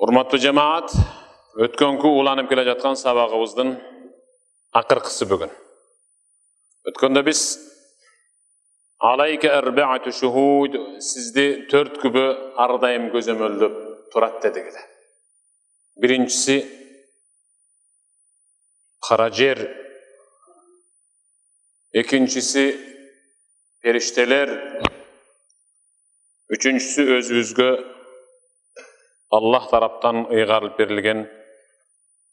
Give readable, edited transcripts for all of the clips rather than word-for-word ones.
Урматтуу жамаат, өткөнкү уланып келе жаткан сабагыбыздын акыркысы бүгүн. Өткөндө биз алайка арбаату шухуд, сизди 4 күбө ар дайым көзөмөлдөп турат дедик эле. Биринчиси кара жер, экинчиси периштелер, үчүнчүсү өзүбүзгө Аллах тараптан ыйгарылып берилген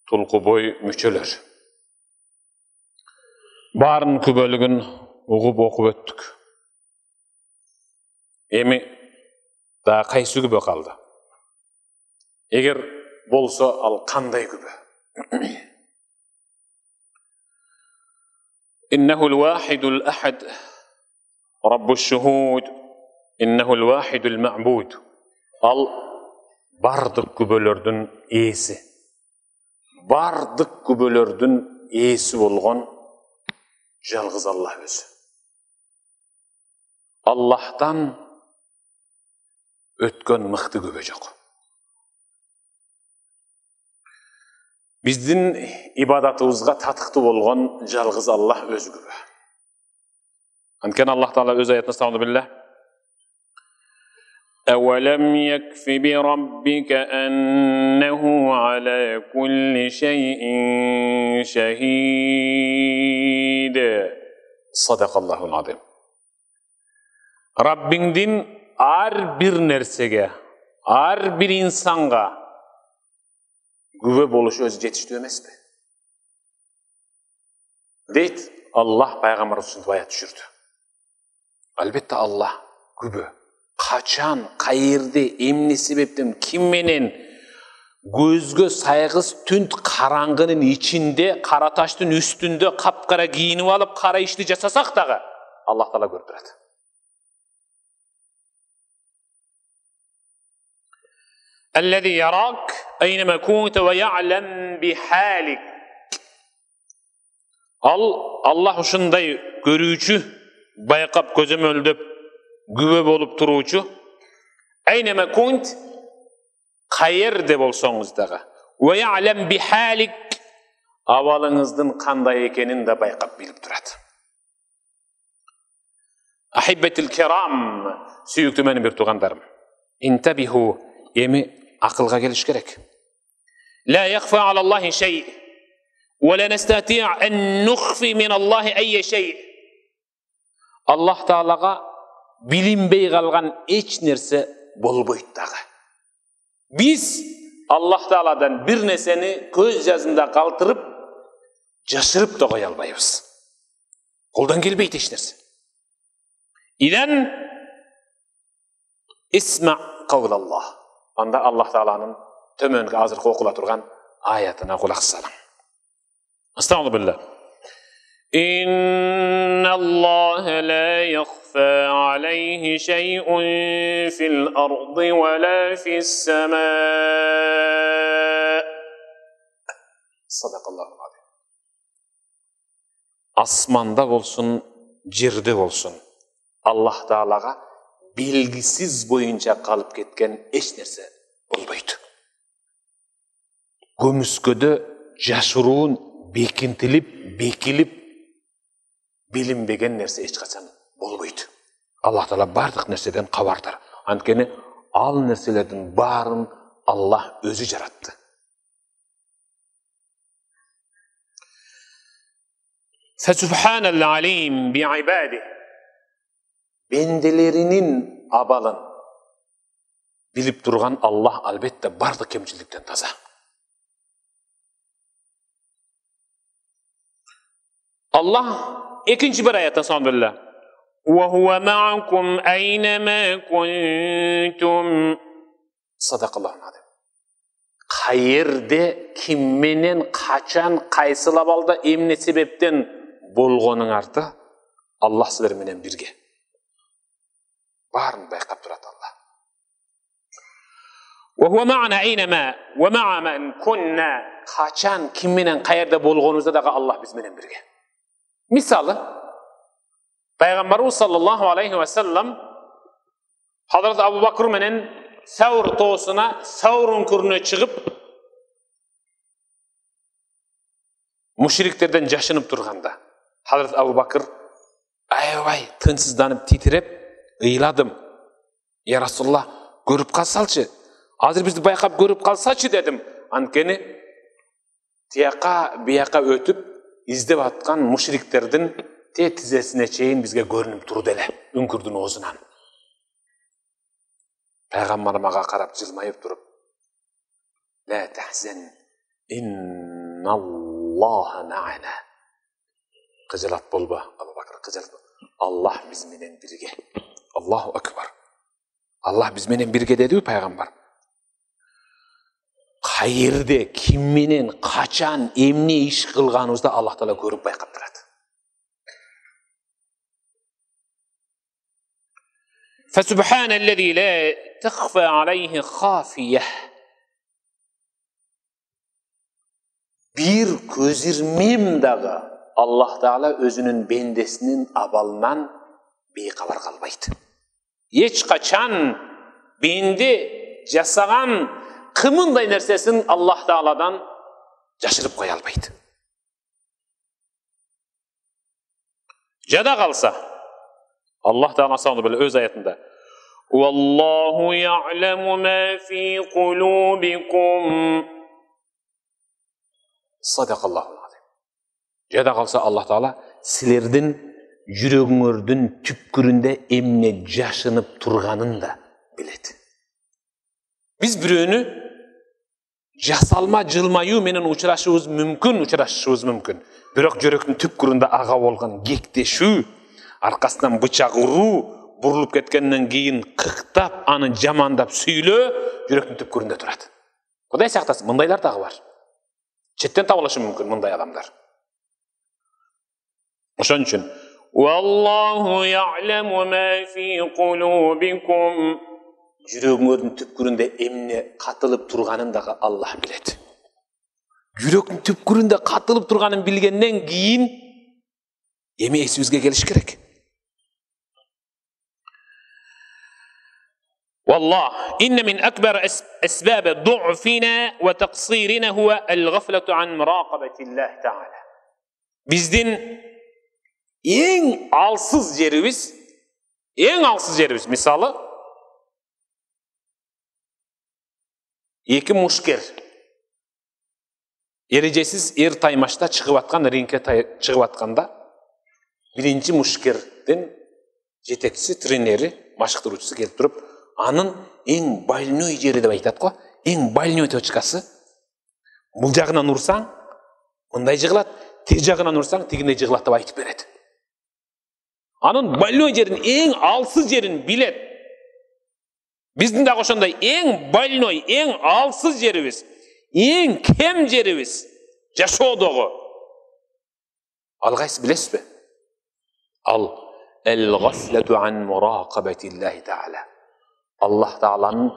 тулкубой мүчөлөр. Барын күбөлүгүн угуп окуп өттүк. Эми да кайсы күбө калды? Эгер болсо ал кандай күбө? Иннахул вахидул ахад, Раббуш шухуд, иннахул вахидул ма'буд. Ал бардык күбөлөрдүн ээси. Бардык күбөлөрдүн ээси болгон жалгыз Аллах өзү. Аллахтан өткөн мыкты күбө жок. Биздин ибадатыбызга татыктуу болгон жалгыз Аллах өзү күбө. Анткени Аллах Таала өз аятында стамады билlah. أولم يكف بربك أنه على كل شيء شهيد صدق الله العظيم. Rabbingdin ar bir nersege, ar bir insanga güve boluşu özü жетиштүү эмеспи? Дейт Аллах пайгамбар ушинтип аят түшүрдү. Албетте Аллах күбө. Качан, кайерде, эмне себептен, ким менен көзгө сайгыс түнт караңгынын ичинде, кара таштын үстүндө капкара кийинип алып, кара ишти жасасак дагы, Аллах Таала көрүп турат. Аллази ярак айнама кунта ва я'лам бихалик. Аллах ушундай көрүүчү, байкап көзөмөлдөп күбө болуп туруучу. Айнама кунт, кайерде болсоңуз дагы. Ва я'лам бихалик, абалыңыздын кандай экенин да байкап билип турат. Ахиббатил кирам, сүйүктүү менин бир туугандарым. Интабиху, эми акылга келиш керек. Ла яхфа ала Аллахи шей, ва ла настати' ан нухфи мин Аллахи айя шей. Аллах Таалага билинбей калган эч нерсе болбойт дагы. Биз Аллах Тааладан бир нерсени көз жазында калтырып, жашырып да кое албайбыз. Колдон келбейт эч нерсе. Идан исма кавлаллах. Анда Аллах Тааланын төмөнкү азыркы окула турган аятына кулак салам. Астагфируллах. إن الله لا يخفى عليه شيء في الأرض ولا في السماء صدق الله العظيم. Asmanda bolsun, жерде болsun, Аллах Таалага белгисиз боюнча калып кеткен эч нерсе болбойт. Көмүскөдө жашыруун бекилип билинбеген нерсе эч качан болбойт. Аллах Таала бардык нерседен кабардар. Анткени ал нерселердин баарын Аллах өзү жаратты. Фасубханал алим биибади. Бенделеринин абалын билип турган Аллах албетте бардык кемчиликтен таза. Аллах экинчи бир аятта сонбилла. Ва хува ма'акум айнама кунтум. Садакаллаху алейм. Кайерде, ким менен, качан, кайсыл абалда, эмне себептен болгонуңарды Аллах силер менен бирге. Барын байкап турат Аллах. Ва хува ма'ана айнама ва ма'a man kunna. Качан, ким менен, кайерде болгонубузда дагы Аллах биз менен бирге. Misali, Peygamberimiz sallallahu aleyhi ve sellem Hazreti Abu Bakr menen Savr toosuna, Savr ünkürüne çıkıp müşriklerden jaşınıp turganda Hazrat Abu Bakr aybay tınçsızdanıp titirep ıyladım. Ya Rasulullah, görüp kalsalçı. Hazır bizdi bayqap görüp kalsaçı dedim. Ankeni tiyaka biyaka ötüp izdep atkan müşriklerden tizesine çeyin bizge görünüp turdu ele. Ünkürdün oğuzundan. Peygamberime karap jılmayıp durup La tahzen innallaha ma'ana. Kıcılat bolba Abu Bakr, kıcılat. Allah bizmenen birge. Allahu akbar. Allah bizmenen birge dedi peygamber. Hayırda, kimmenen, kaçan, emne iş kılganımızda Allah Teala görüp bayqap turadi. Fesubhanellezî la tehfa aleyhi khafiyeh. Bir közirmem dağı Allah Teala özünün bendesinin abalından beykabar kalbaydı. Hiç kaçan bendi jasagan kımınday nersesin Allah Teala'dan jaşırıp koya albaydı. Jada kalsa Allah Teala sandı böyle öz ayetinde Vallahu ya'lemu ma fi kulubikum. Sadakallahul azim. Jada kalsa Allah Teala silerden yüreğinizden tüpküründe emne jaşınıp turganın da biledi. Biz biröөнü jasalma jılmayı menen uçuraşыбыз mümkün. Biroq jüröktün tüpküründe ağa bolgan gekteşүү, arkasından bıçak uruu, burulup ketkenden keyin kıktap, anı jamandap süйлөө, jüröktün tüpküründe turadi. Kuday saktasın, mındaylar dağı var. Çetten tabılaşı mümkün mınday adamlar. Oşon üçün Wallahu ya'lemu ma fi kulubikum. Yüreğinizin tüpküründe emne katılıp turganın da Allah biledi. Yüreğin tüpküründe katılıp turganın bilgenden keyin emi esibizge geliş gerek. Wallah inne min akbar esbab du'fina ve taqsirina huwa al-ghaflatu an muraqabetillah Teala. Bizden en alsız yerimiz misalı iki muşker erecesiz er taymaşta çıkıp atkan ringke çıkıp atkanda birinci muşkerden jetekçisi treneri maşıktırıcısı gelip durup anın en больной jeri dep aytat ko, en больной точкасы bul jagынан ursaң mындай jıgılat, teg jagынан ursaң tegindей jıgılat dep aytıp beredi. Anın больной jerin, en alsız jerin bilet. Bizdin de oşonday en больной, en alsız jerimiz, en kem jerimiz jaşoodogo. Al qaysı bilesiz be? Al el-gafletu an muraqabetillahi Teala. Allah Teala'nın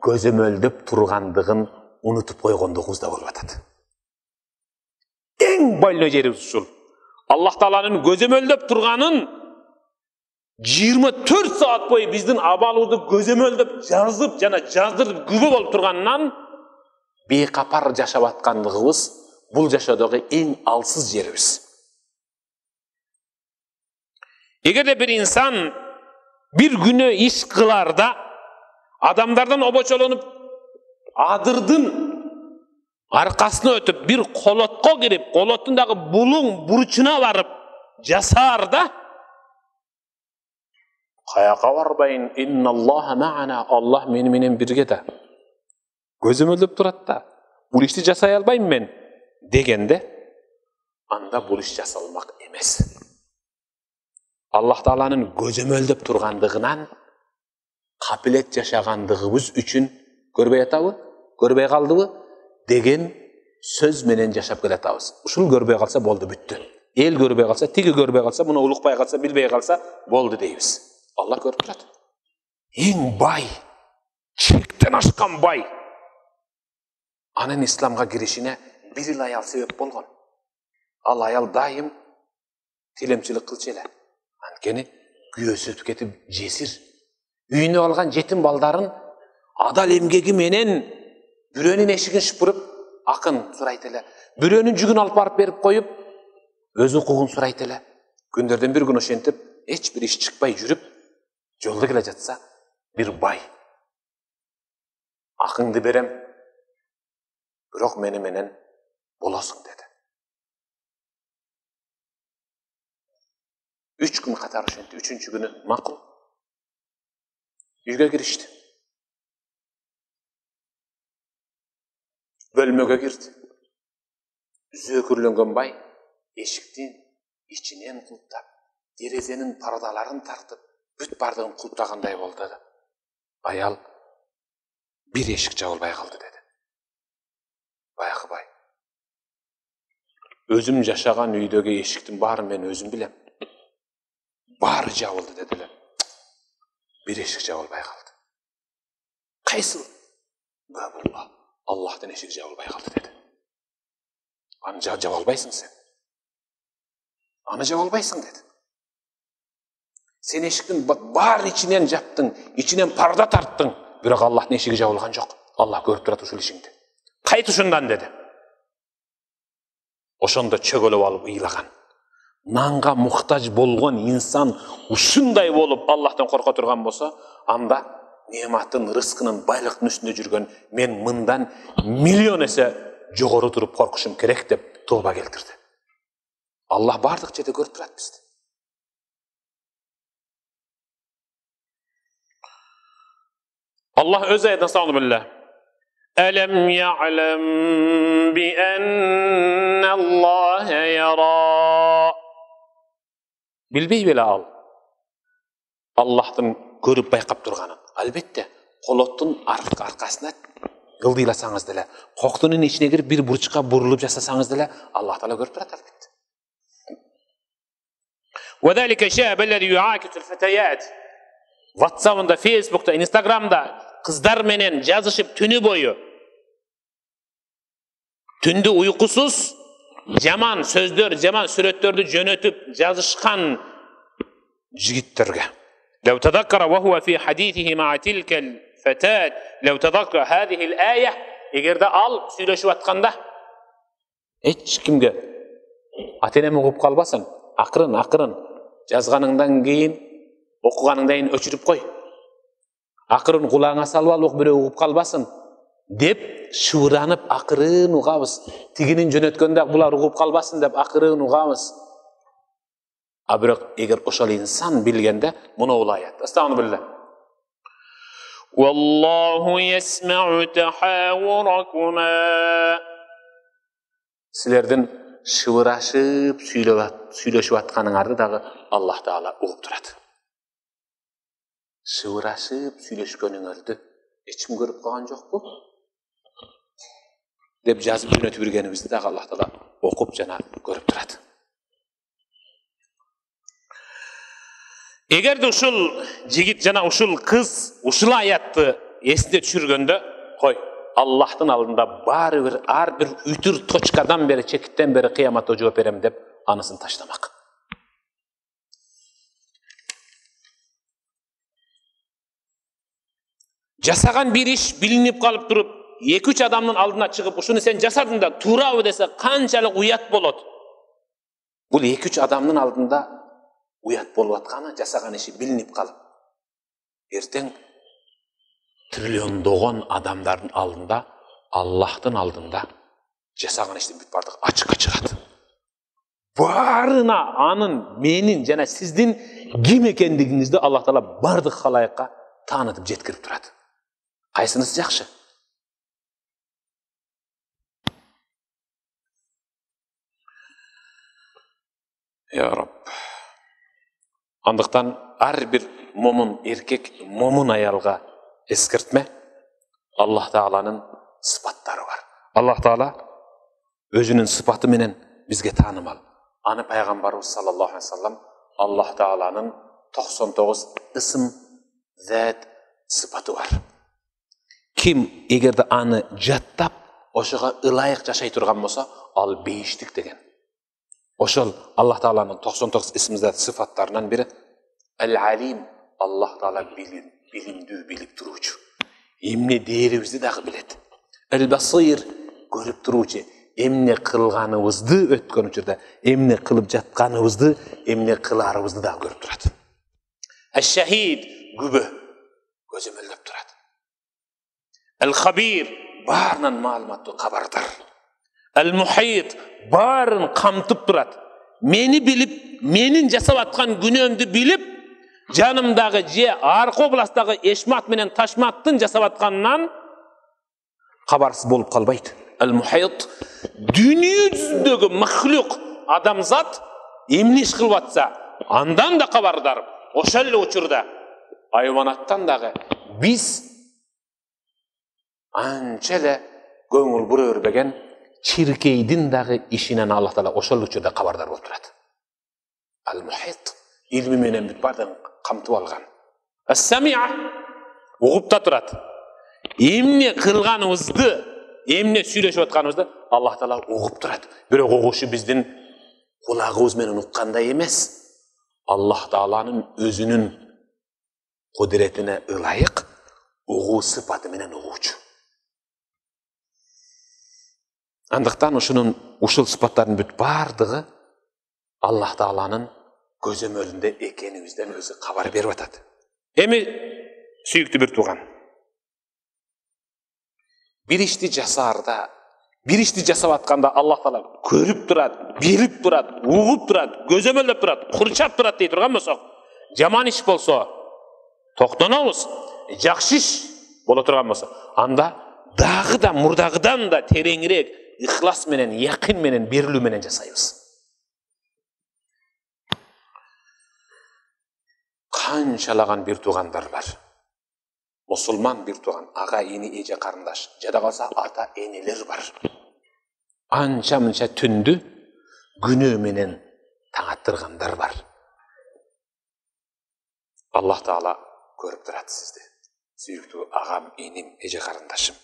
gözömöldöp turgandığın unutup koygonduğunuz da bolup atadi. En больной jerimiz uşul. Allah Teala'nın gözömöldöp turganın 24 saat boyu bizden abalığızı gözömöldöp жазып жана жаздырып күбө болуп турганынан бейкапар жашап аткандыгыбыз бул жашоодогу эң алсыз жерибиз. Эгерде bir insan bir günü iş kılarda adamlardan oboçolonуп adırdın arkasına ötüp bir kolotko girip kolottundagı bulun buruçuna varıp jasar da Kayaka varbayın innallaha ma'ana Allah menen birge de. Gözüm öldüp turat da. Bu işti jasay albayım men degende anda bu iş jasalmak emes. Allah Teala'nın gözüm öldüp turgandığından kapilet yaşagandığımız üçün görbey atabı, görbey kaldıbı degen söz menen yaşap kelatabız. Uşul görbey kalsa boldu büttü. El görbey kalsa, tigi görbey kalsa, buna ulukbay kalsa, bilbey kalsa boldu deyimiz. Allah görüp turadi. En bay, çekten aşkan bay. Anın İslamga girişine bir yıl ayal sebep bolgon. Al ayal daim tilemçilik kılçı ele. Ankeni güyösü tüketip jesir. Üyüne algan jetim baldarın адал эмгеги менен бирөөнүн эшигин шыпырып акын сурайт эле, бирөөнүн жүгүн алып барып берип коюп өз укугун сурайт эле. Күндөрдөн бир күн ошентип эч бир иш чыкпай жүрүп жолдо келе жатса, бир бай акыңды берем, бирок мени менен болосуң деди. 3 күн катар ошентти. 3-чү күнү макул. Үйгө киришти. Бөлмөгө кирди. Зөөкүрлөнгөн бай эшиктин ичинен кулптап, терезенин пардаларын тартып, бүт бардыгын кулптагандай болду. Аял бир эшик жабылбай калды деди. Баягы бай. Өзүм жашаган үйдөгү эшиктин баарын мен өзүм билем. Баары жабылды дедилер. Бир эшик жабылбай калды. Кайсыл? Бабулла. Аллахтын эшиги жабылбай калды деди. Аны жаба албайсың сен. Аны жаба албайсың деди. Сен эшиктин баарын ичинен жаптың, ичинен парда тарттың, бирок Аллахтын эшиги жабылган жок. Аллах көрүп турат ушул ишиңди. Кайт ушундан деди. Ошондо чөгөлөп алып ыйлаган. Нанга муктаж болгон инсан ушундай болуп Аллахтан корко турган болсо, анда нематтын, рызкынын, байлыктын үстүндө жүргөн мен мындан миллион эсе жогору туруп коркушум керек деп тооба келтирди. Аллах бардык жерде көрүп турат бизди. Аллах өз аятында сауну билlah. Алам я'лам би анна Аллах яра. Билбей беле ал Аллахтын көрүп байкап турганын. Албетте, колоттун аркасына ылдыйласаңыз деле, коктунун ичине кирип бир бурчка бурулуп жасасаңыз деле, Аллах Таала көрүп турат албетте. وذلك الشاب الذي يعاكس الفتيات. WhatsApp'da, Facebook'ta, Instagram'da kızlar menen жазышып түнү бою. Түндү uykusuz жаман сөздөр, жаман сүрөттөрдү жөнөтүп жазышкан жигиттерге. لو تذكر وهو في حديثه مع تلك الفتاة لو تذكر هذه الآية эгерде ал сүйлөшүп атканда эч кимге ата-энем угуп калбасын, акырын жазганыңдан кийин окуганыңдан кийин өчүрүп кой. Акырын кулаңа салып алып бирөө угуп калбасын деп шыбыранып акырын угабыз. Тигинин жөнөткөндө булар угуп калбасын деп акырын угабыз. А бирок эгер ошол инсан билгенде муну аят. Астагфируллах. Валлаху ясмау тахавуракума. Силердин шыбырашып сүйлөшүп атканыңарды дагы Аллах Таала угуп турат. Шыбырашып сүйлөшкөнүңөрдү эч ким көрүп калган жокпу? Деп жазып жөнөтүп жүргенибизди дагы Аллах Таала окуп жана көрүп турат. Эгерде ушул жигит жана ушул кыз ушул аятты эсине түшүргөндө, кой, Аллахтын алдында ар бир үтүр точкадан бери, чекиттен бери кыяматта жооп берем деп анысын таштамак. Жасаган бир иш билинип калып туруп, 2-3 адамдын алдына чыгып, ушуну сен жасадың да туурабы десе, канчалык уят болот. Бул 2-3 адамдын алдында уят болуп атканы, жасаган иши билинип калып, эртең триллиондогон адамдардын алдында, Аллахтын алдында жасаган иштин бүт бардыгы ачыкка чыгат. Баарына анын, менин жана сиздин ким экендигиңизди Аллах Таала бардык халайыкка таанытып жеткирип турат. Кайсынысы жакшы? Я Рабб. Андыктан ар бир момун эркек, момун аялга эскертме. Аллах Тааланын сыпаттары бар. Аллах Таала өзүнүн сыпаты менен бизге таанымал. Аны пайгамбарыбыз саллаллаху алейхи вассалам Аллах Тааланын 99 ысым, зат, сыпаты бар. Ким эгерде аны жаттап, ошого ылайык жашай турган болсо, ал бейиштик деген. Ошол Аллах Тааланын 99 исм, зат, сыфаттарынан бири Ал-Алим, Аллах Таала билимдүү, билип туруучу. эмне дээрибизди дагы билет. Эл-Басир көрүп туруучу, эмне кылганыбызды өткөн учурда, эмне кылып жатканыбызды, эмне кыларыбызды дагы көрүп турат. Аш-шахид күбө көзөмөлдөп турат. Ал-Хабир баарынан маалыматтуу кабардар. Ал-Мухит баарын камтып турат. Мени билип, менин жасап аткан күнөөмдү билип, жанымдагы же аркы областтагы Эшмат менен Ташматтын жасап атканынан кабарсыз болуп калбайт. Ал-Мухит дүнүйө жүзүндөгү махлук адамзат эмне иш кылып атса, андан да кабардар. Ошол эле учурда айванаттан дагы биз анча эле көңүл бура бербеген чиркейдин дагы ишинен Аллах Таала ошол учурда кабардар болуп турат. Ал-Мухит илми менен бүт баардыгын камтып алган. Ас-Самиа угуп та турат. Эмне кылганыбызды, эмне сүйлөшүп атканыбызды Аллах Таала угуп турат. Бирок угушу биздин кулагыбыз менен уккандай эмес. Аллах Тааланын өзүнүн кудретине ылайык угуу сыпаты менен угуучу. Андыктан ушул сыпаттардын бүт баардыгы Аллах Тааланын көзөмөлүндө экенибизден өзү кабар берип атат. Эми сүйүктүү бир тууган, бир ишти жасаарда, бир ишти жасап атканда Аллах Таала көрүп турат, билип турат, угуп турат, көзөмөлдөп турат, курчап турат дей турган болсок, жаман иш болсо токтонобуз, жакшы иш боло турган болсо, анда дагы да мурдагыдан да тереңирээк ихлас менен, якын менен, берилүү менен жасайбыз. Канчалаган бир туугандар бар. Мусулман бир тууган, ага, эни, эже, карындаш, жада калса ата, энелер бар. Анча-мынча түндү күнөө менен таң аттыргандар бар. Аллах Таала көрүп турат сизди. Сүйүктүү агам, эним, эже, карындашым.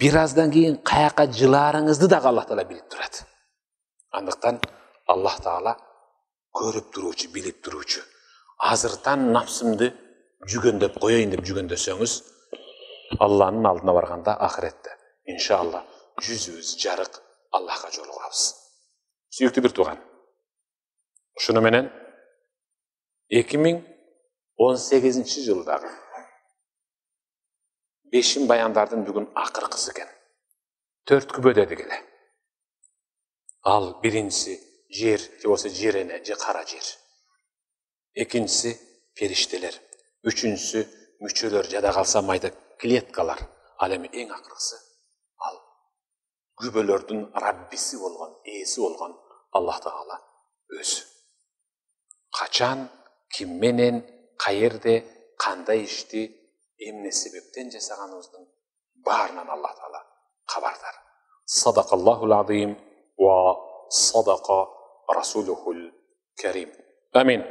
Бир аздан кийин каяка жылаарыңызды дагы Аллах Таала билип турат. Андыктан Аллах Таала көрүп туруучу, билип туруучу. Азыртан напсымды жүгөндөп коеюн деп жүгөндөсөңүз, Алланын алдына барганда ахиретте иншалла жүзүбүз жарык Аллахка жолугабыз. Сүйүктүү бир тууган, ушуну менен 2018 жылдагы 5 баяндардын бүгүн акыркысы экен. 4 күбө дедик эле. Ал биринчиси жер, же болсо жер эне, же кара жер. Экинчиси периштелер. Үчүнчүсү мүчөлөр, жада калса майда клеткалар. Ал эми эң акыркысы ал күбөлөрдүн Раббиси болгон, ээси болгон Аллах Таала өзү. Качан, ким менен, каерде, кандай ишти, эмне себептен жасаганыбыздын баарынан Аллах Таала кабардар. Садакаллахул азим ва садака расулухул карим. Амин.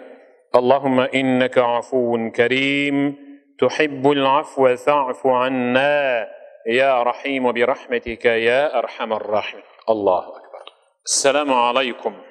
اللهم إنك عفو كريم تحب العفو فاعف عنا يا رحيم برحمتك يا أرحم الراحمين. الله أكبر. السلام عليكم.